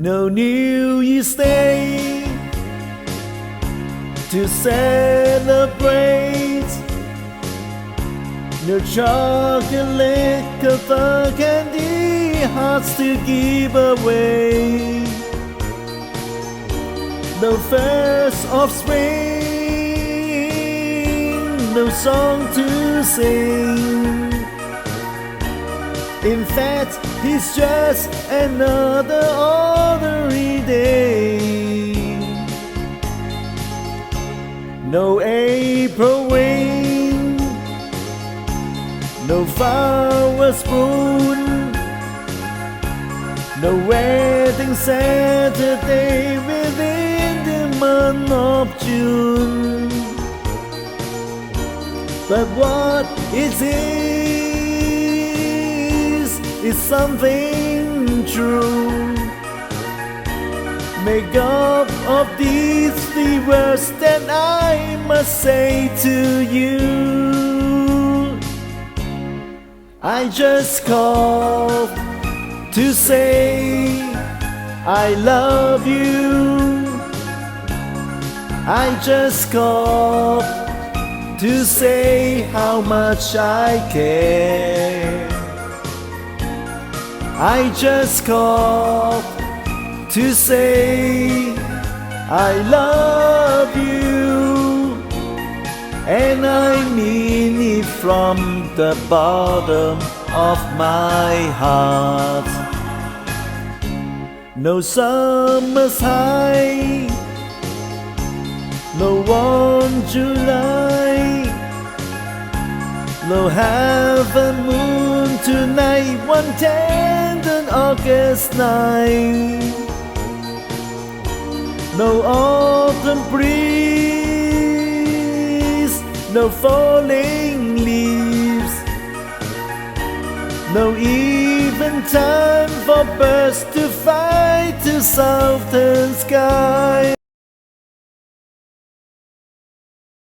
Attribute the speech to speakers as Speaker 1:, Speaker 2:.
Speaker 1: No New Year's Day to celebrate, no chocolate covered candy hearts to give away, no first of spring, no song to sing. In fact, it's just another ordinary day. No April rain, no flowers bloom, no wedding Saturday within the month of June. But what it is something true. Make up of these three words that I must say to you. I just called to say I love you. I just called to say how much I care. I just called to say I love you, and I mean it from the bottom of my heart. No summer's high, no warm July, no half a moon tonight, one tender August night. No autumn breeze, no falling leaves, no even time for birds to fly to southern sky.